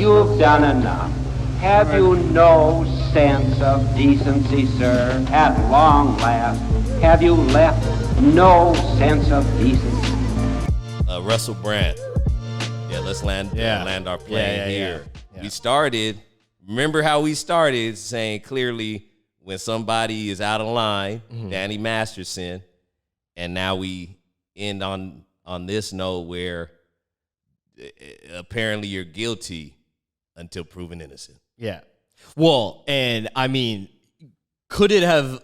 you've done enough. Have you no sense of decency, sir? At long last, have you left no sense of decency? Russell Brand. Yeah, let's land our plane here. Yeah. We started, remember how we started saying clearly when somebody is out of line, Danny Masterson, and now we end on this note where apparently you're guilty until proven innocent. Yeah. Well, and I mean, could it have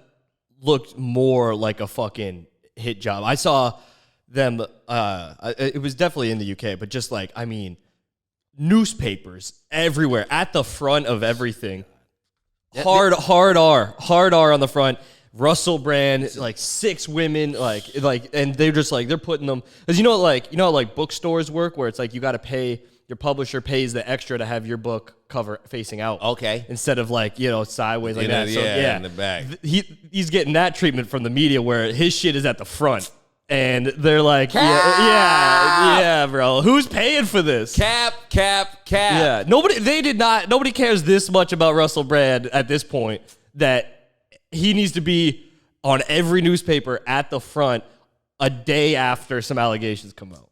looked more like a fucking hit job? I saw them, it was definitely in the UK, but just like, I mean, newspapers everywhere at the front of everything. Hard R on the front. Russell Brand, like 6 women, like, and they're just like, they're putting them, because you know, like bookstores work where it's like you got to pay, your publisher pays the extra to have your book cover facing out. Okay. Instead of like, sideways like that. So, in the back. He's getting that treatment from the media where his shit is at the front. And they're like, yeah, bro. Who's paying for this? Cap. Yeah. Nobody cares this much about Russell Brand at this point that he needs to be on every newspaper at the front a day after some allegations come out.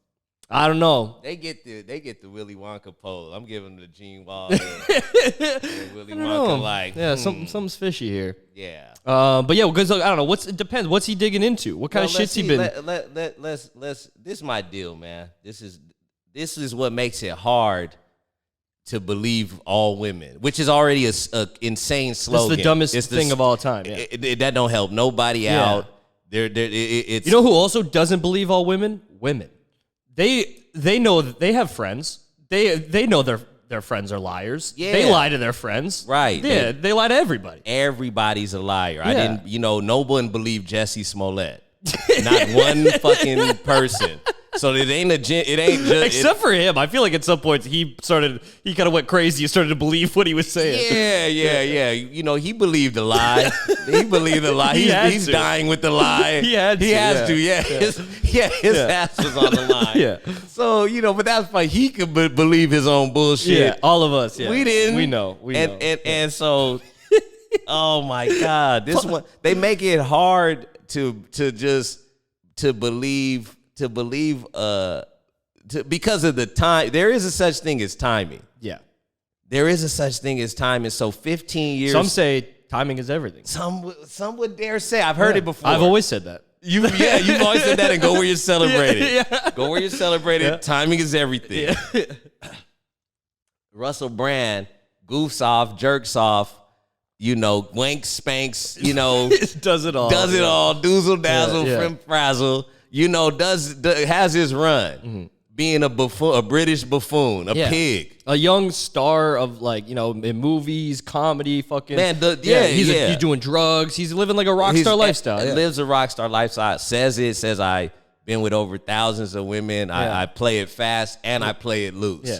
I don't know. They get the Willy Wonka pole. I'm giving them the Gene Wilder. Willy Wonka like. Yeah, something's fishy here. Yeah. But yeah, because I don't know. It depends. What's he digging into? What kind of shit's he been? Let's. This is my deal, man. This is what makes it hard to believe all women, which is already a insane slogan. It's the dumbest thing of all time. Yeah. That don't help nobody out. It's, you know who also doesn't believe all women? Women. They know that they have friends. They know their friends are liars. Yeah. They lie to their friends. Right. Yeah, they lie to everybody. Everybody's a liar. Yeah. I didn't, no one believed Jesse Smollett. Not one fucking person. So it ain't just except for him. I feel like at some points he kind of went crazy and started to believe what he was saying. Yeah. He believed the lie. He believed the lie. He's dying with the lie. He has to. Yeah. His ass was on the line. Yeah. So, but that's fine. He could believe his own bullshit. Yeah, all of us. Yeah. We didn't. We know. And so, oh my God, this one, they make it hard to believe because of the time. There is a such thing as timing. Yeah. There is a such thing as timing. So 15 years. Some say timing is everything. Some would dare say. I've heard it before. I've always said that. You've always said that, and go where you're celebrated. Yeah. Go where you're celebrated. Yeah. Timing is everything. Yeah. Russell Brand goofs off, jerks off, wanks, spanks, does it all. Doozle dazzle, frim frazzle, has his run. Being a buffoon, a British buffoon, a pig. A young star of in movies, comedy, fucking. Man, he's doing drugs. He's living like a rock star lifestyle. Yeah. Lives a rock star lifestyle. Says I've been with over thousands of women. Yeah. I play it fast and I play it loose. Yeah.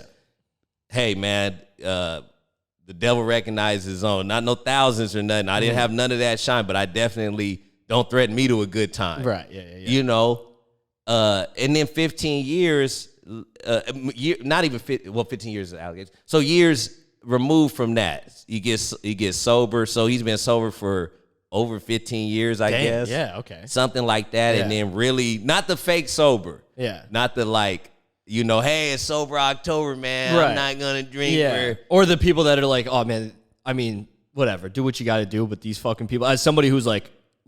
Hey, man, the devil recognizes his own. Not no thousands or nothing. I didn't have none of that shine, but I definitely don't threaten me to a good time. Right, yeah. And then 15 years, not even 15 years of allegations. So years removed from that, he gets sober. So he's been sober for over 15 years, I guess. Yeah, okay. Something like that. Yeah. And then really, not the fake sober. Yeah. Not the hey, it's sober October, man. Right. I'm not going to drink. Yeah. Or the people that are like, oh, man, I mean, whatever. Do what you got to do. But these fucking people, as somebody who's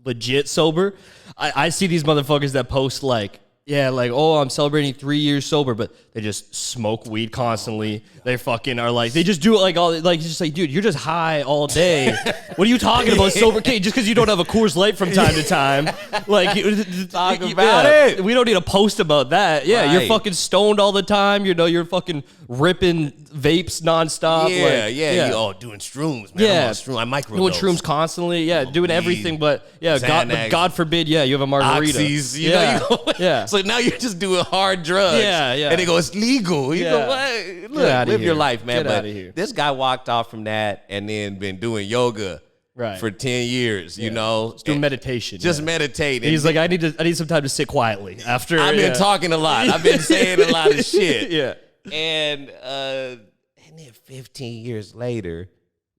legit sober, I see these motherfuckers that post I'm celebrating 3 years sober, but they just smoke weed constantly. They fucking are they just do it just dude, you're just high all day. What are you talking about, sober? Okay, just because you don't have a Coors Light from time to time, talk about it. We don't need to post about that. Yeah, right. You're fucking stoned all the time. You're fucking ripping vapes nonstop. Yeah. Doing shrooms, man. Yeah, I microdose. Doing shrooms constantly. Yeah, doing everything, but God forbid, you have a margarita. Oxys, yeah. So now you're just doing hard drugs. Yeah. And they go, it's legal. You go, what? Look, live your life, man. Get out of here. This guy walked off from that and then been doing yoga for 10 years, Just doing meditation. Just meditating. He's like, I need some time to sit quietly after. I've been talking a lot. I've been saying a lot of shit. Yeah. And And then 15 years later,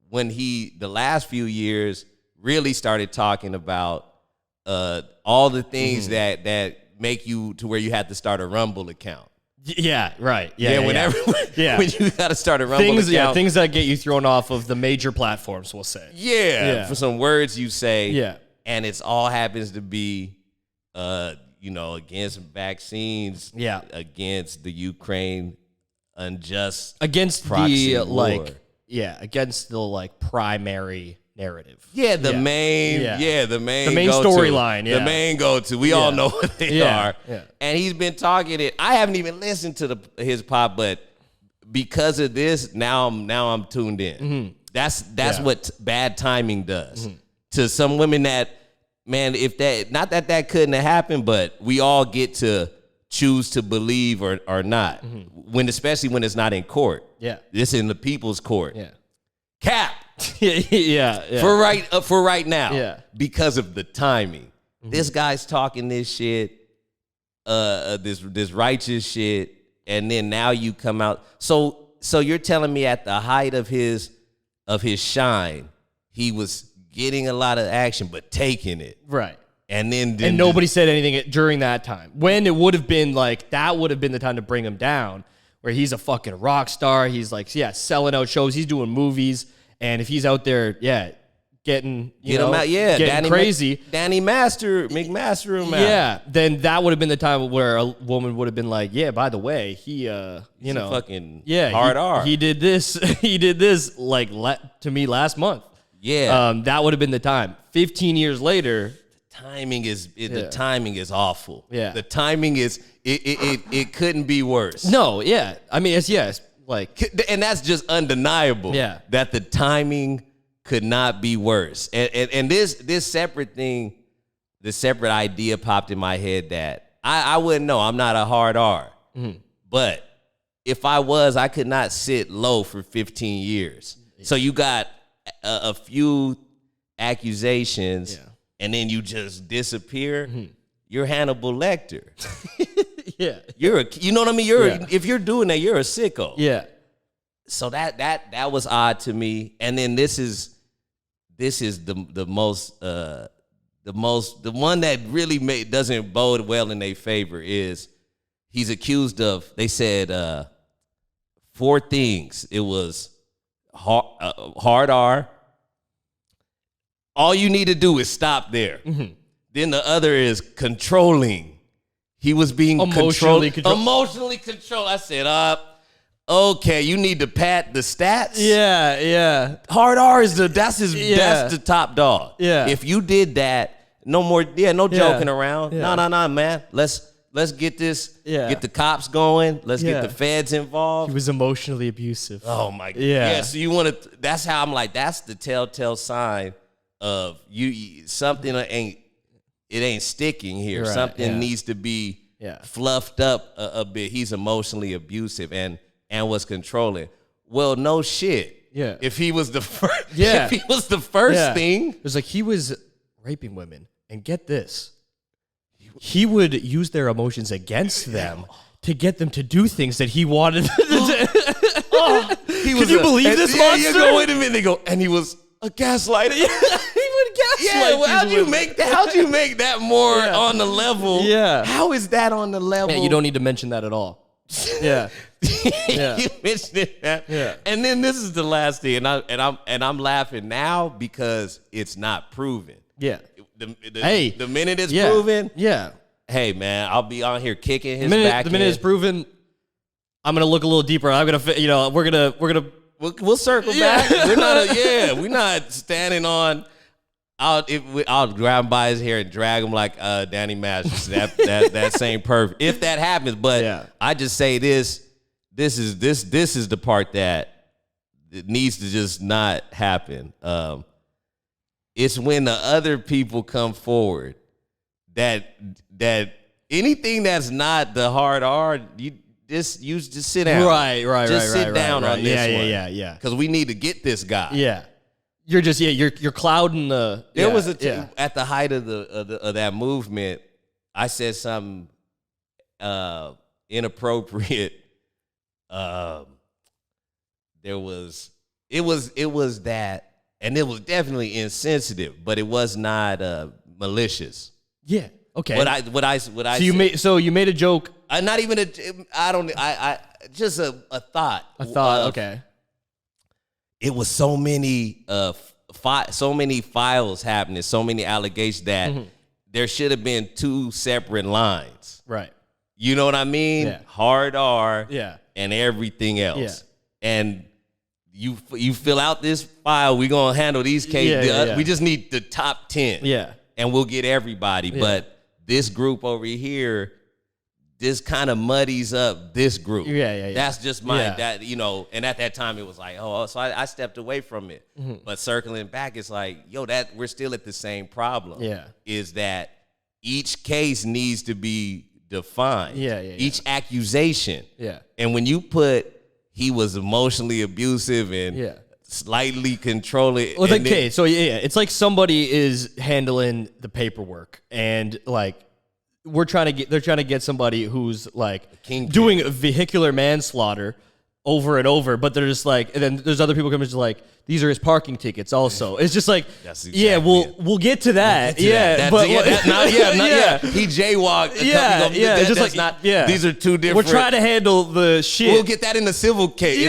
when the last few years really started talking about all the things that make you to where you had to start a Rumble account. Yeah, right. Yeah, whenever when you got to start a Rumble account. Yeah, things that get you thrown off of the major platforms, we'll say. Yeah, for some words you say. Yeah. And it's all happens to be, against vaccines. Yeah. Against the Ukraine unjust against proxy the war. Against the primary narrative. Yeah, the main storyline. The main go-to. We all know what they are. Yeah. And he's been talking it. I haven't even listened to his pop, but because of this, now I'm tuned in. Mm-hmm. That's what bad timing does to some women. That man, if that not that couldn't have happened, but we all get to choose to believe or not. Especially when it's not in court. Yeah, this is in the people's court. Yeah, cap. yeah. For right now. Yeah. Because of the timing. This guy's talking this shit, this righteous shit, and then now you come out. So you're telling me at the height of his shine, he was getting a lot of action, but taking it. Right. And then nobody said anything during that time. When it would have been that would have been the time to bring him down, where he's a fucking rock star. He's selling out shows. He's doing movies. And if he's out there, getting, getting crazy. Danny McMaster him out. Yeah, then that would have been the time where a woman would have been like, yeah, by the way, he's fucking hard R. He did this, to me last month. Yeah. That would have been the time. 15 years later. The timing is awful. Yeah. The timing is, it couldn't be worse. No, yeah. I mean, and that's just undeniable. Yeah. That the timing could not be worse. And this separate thing, the separate idea popped in my head that I wouldn't know. I'm not a hard R. Mm-hmm. But if I was, I could not sit low for 15 years. So you got a few accusations, and then you just disappear. Mm-hmm. You're Hannibal Lecter. Yeah. You know what I mean? If you're doing that, you're a sicko. Yeah. So that was odd to me. And then this is the one that really doesn't bode well in their favor is he's accused of, they said 4 things. It was hard R. All you need to do is stop there. Mm-hmm. Then the other is controlling. He was being emotionally controlled. I said, okay, you need to pad the stats. Yeah. Hard R is that's the top dog. Yeah. If you did that, no more, no joking around. Yeah. No, man. Let's get this, get the cops going. Let's get the feds involved. He was emotionally abusive. Oh my God. Yeah. So you want to, that's how I'm like, that's the telltale sign of something ain't sticking here. Right, something needs to be fluffed up a bit. He's emotionally abusive and was controlling. Well, no shit. Yeah. If he was the first, if he was the first thing, it was like he was raping women, and get this, he would use their emotions against them to get them to do things that he wanted. Can you believe this monster? You go, wait a minute. They go, and he was a gaslighter. How'd you make that more on the level? Yeah. How is that on the level? Yeah, you don't need to mention that at all. Yeah. You mentioned that. Yeah. And then this is the last thing, and I'm laughing now because it's not proven. Yeah. The minute it's proven, yeah. Hey man, I'll be on here kicking his back. The minute it's proven, I'm gonna look a little deeper. I'm gonna, we're gonna. We'll circle back. We're not standing on. I'll grab him by his hair and drag him like Danny Masters. That same perfect. If that happens, but I just say this is the part that it needs to just not happen. It's when the other people come forward that anything that's not the hard R, you just sit down. Right. Just sit down on this one. Yeah. Because we need to get this guy. Yeah. You're just you're clouding the. There was at the height of that movement, I said something inappropriate that it was that, and it was definitely insensitive, but it was not malicious. Yeah. Okay. What I So you made a joke. Not even just a thought. A thought. Okay. It was so many so many files happening, so many allegations that there should have been 2 separate lines. Right. You know what I mean? Yeah. Hard R. Yeah. And everything else. Yeah. And you fill out this file. We're gonna handle these cases. Yeah. We just need the top 10. Yeah. And we'll get everybody. Yeah. But this group over here, this kind of muddies up this group. Yeah. That's just that, and at that time it was like, so I stepped away from it. But circling back, it's like, that we're still at the same problem. Yeah. Is that each case needs to be defined. Yeah. Each accusation. Yeah. And when you put he was emotionally abusive and slightly controlling. Well, okay, so it's like somebody is handling the paperwork, and like they're trying to get somebody who's like doing vehicular manslaughter over and over, but they're just like, and then there's other people coming just like, these are his parking tickets also. It's just like, we'll get to that. He jaywalked. Just like, these are 2 different. We're trying to handle the shit. We'll get that in the civil case.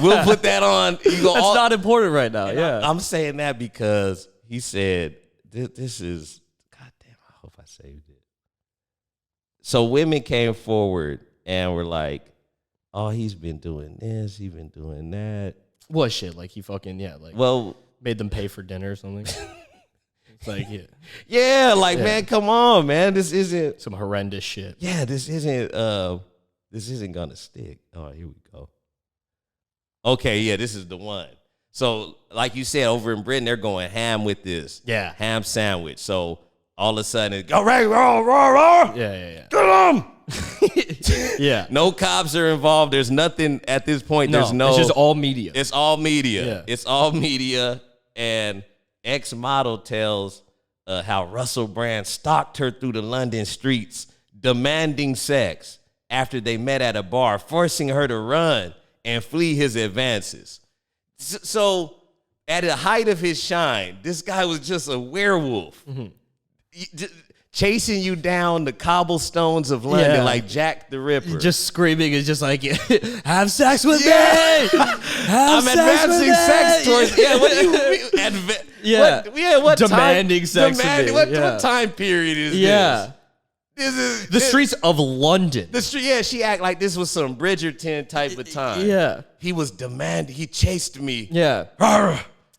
We'll put that on. That's not important right now. I'm saying that because he said, this is, goddamn, I hope I saved it. So women came forward and were like, oh, he's been doing this, he's been doing that. What shit? Like he fucking made them pay for dinner or something. It's like man, come on, man, this isn't some horrendous shit. Yeah, this isn't gonna stick. All right, here we go. Okay, yeah, this is the one. So, like you said, over in Britain, they're going ham with this. Yeah, ham sandwich. So all of a sudden, it's all right, roar. Yeah. Get him. Yeah. No cops are involved. There's nothing at this point. It's just all media. It's all media. Yeah. It's all media. And ex-model tells how Russell Brand stalked her through the London streets, demanding sex after they met at a bar, forcing her to run and flee his advances. So at the height of his shine, this guy was just a werewolf. Chasing you down the cobblestones of London like Jack the Ripper. Just screaming is just like, have sex with me! I'm advancing sex towards... What do you mean? What demanding sex with me. What time period is this? This is... The streets of London. She act like this was some Bridgerton type of time. Yeah. He was demanding... He chased me. Yeah.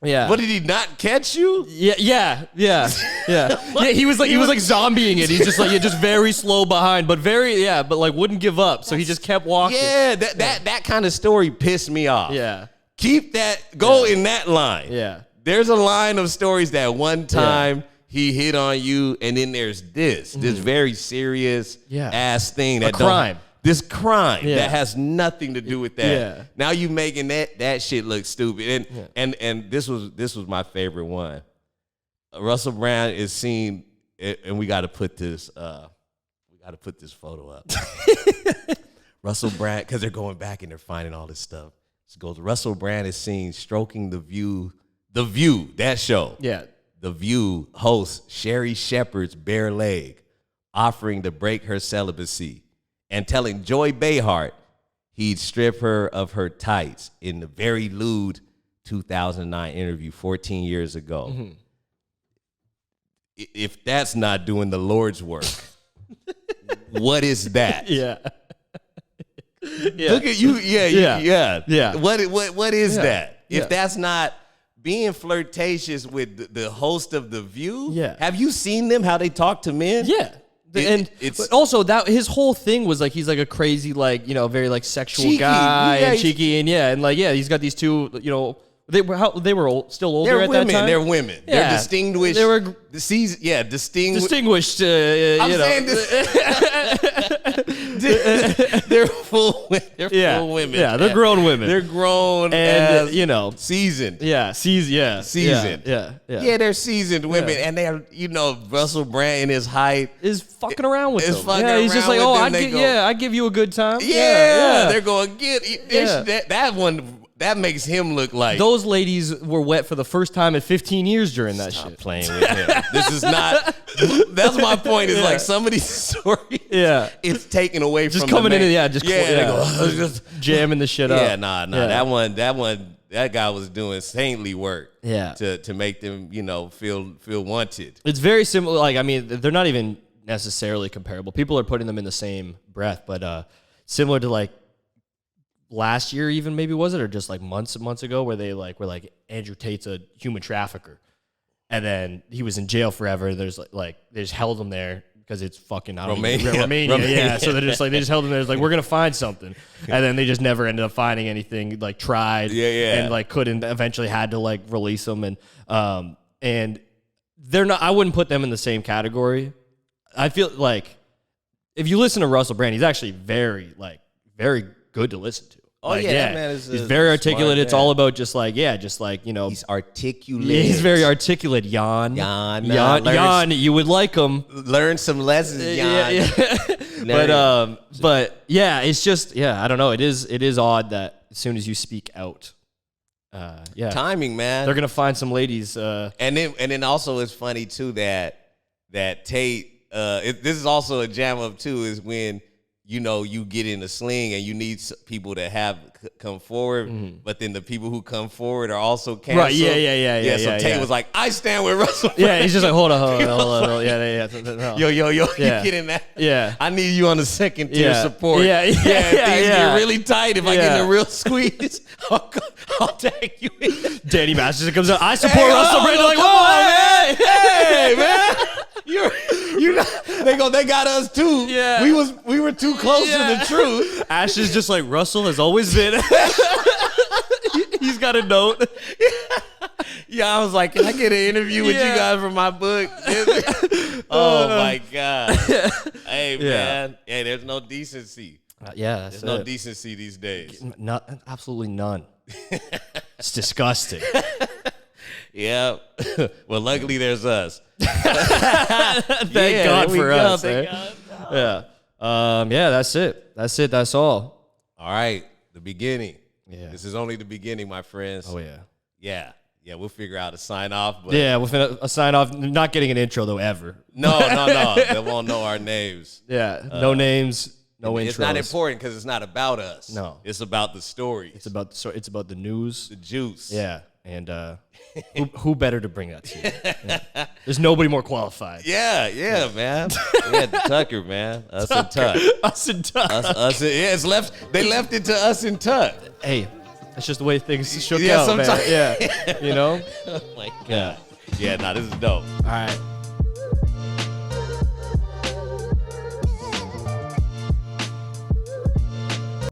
Yeah. What, did he not catch you? Yeah. He was like zombieing it. He's just like just very slow behind, but but like wouldn't give up. So he just kept walking. Yeah, that kind of story pissed me off. Yeah. Keep that, go in that line. Yeah. There's a line of stories that one time he hit on you, and then there's this very serious ass thing that crime. This crime that has nothing to do with that. Yeah. Now you making that shit look stupid. And this was my favorite one. Russell Brand is seen, and we got to put this photo up. Russell Brand, because they're going back and they're finding all this stuff. So it goes, Russell Brand is seen stroking The View, that show. Yeah. The View host Sherry Shepherd's bare leg, offering to break her celibacy, and telling Joy Behar he'd strip her of her tights in the very lewd 2009 interview 14 years ago. If that's not doing the Lord's work, what is that? Yeah. Look at you. Yeah. What is that? Yeah. If that's not being flirtatious with the host of The View, have you seen them, how they talk to men? Yeah. But also that his whole thing was like he's like a crazy very like sexual cheeky guy and cheeky and he's got these 2 they were still older at that time. They're women. Yeah. They're distinguished. They were distinguished. Saying they're full women. Yeah, they're grown women. They're grown and seasoned. Seasoned. Yeah, they're seasoned women, and they're Russell Brand in his height is fucking around with them. Yeah, he's just like, I give you a good time. Yeah, they're going get that one. that makes him look like those ladies were wet for the first time in 15 years during that shit. Playing with him. This is not. That's my point. Is like some of these stories. Yeah, it's taken away just from coming the in. main. Yeah, just They go, just jamming the shit up. Yeah, nah. That guy was doing saintly work. Yeah, to make them feel wanted. It's very similar. Like, I mean, they're not even necessarily comparable. People are putting them in the same breath, but similar to like last year, even maybe was it, or just like months ago, where they like were like Andrew Tate's a human trafficker, and then he was in jail forever. There's like they just held him there because it's fucking Romania. Yeah. So they just held him there. It's like, we're gonna find something, and then they just never ended up finding anything. Like tried, and like couldn't. Eventually had to like release them, and they're not. I wouldn't put them in the same category. I feel like if you listen to Russell Brand, he's actually very good to listen to. Oh, like, man, he's very articulate. It's all about just like he's articulate. Yeah, he's very articulate. Jan, you would like him. Learn some lessons, Jan. Yeah. but yeah, it's just I don't know. It is odd that as soon as you speak out, timing, man. They're gonna find some ladies. And then also it's funny too that Tate. This is also a jam up too. Is when you get in a sling and you need people to have come forward, but then the people who come forward are also canceled. Right? Yeah. So Tate was like, "I stand with Russell." Yeah, he's just like, hold on. Yeah. Yo, you get in that. Yeah, I need you on the second tier support. Yeah. Things get really tight. If I get in a real squeeze, I'll tag you in. Danny Masterson comes out. I support Russell Brand. Like, whoa, man. Hey, man. They got us too. Yeah. We were too close to the truth. Ash is just like, Russell has always been. He's got a note. Yeah, I was like, can I get an interview with you guys for my book? Oh my God. Hey, man. Hey, there's no decency. There's no decency these days. Absolutely none. It's disgusting. Yeah. Well, luckily there's us. Thank God for us. Yeah. That's it. That's all. All right. The beginning. Yeah. This is only the beginning, my friends. Oh, yeah. Yeah, we'll figure out a sign off. But yeah, we'll figure out a sign off. Not getting an intro, though, ever. No. They won't know our names. Yeah. No names. No intros. It's not important because it's not about us. No. It's about the story. It's about the news. The juice. Yeah. And who better to bring that to you? Yeah. There's nobody more qualified. Yeah, man. We had Tucker, man. Us and Tuck. Us and Tuck. It's left. They left it to us and Tuck. Hey, that's just the way things shook out, sometimes. man. Yeah. Oh my God. Yeah, this is dope. All right.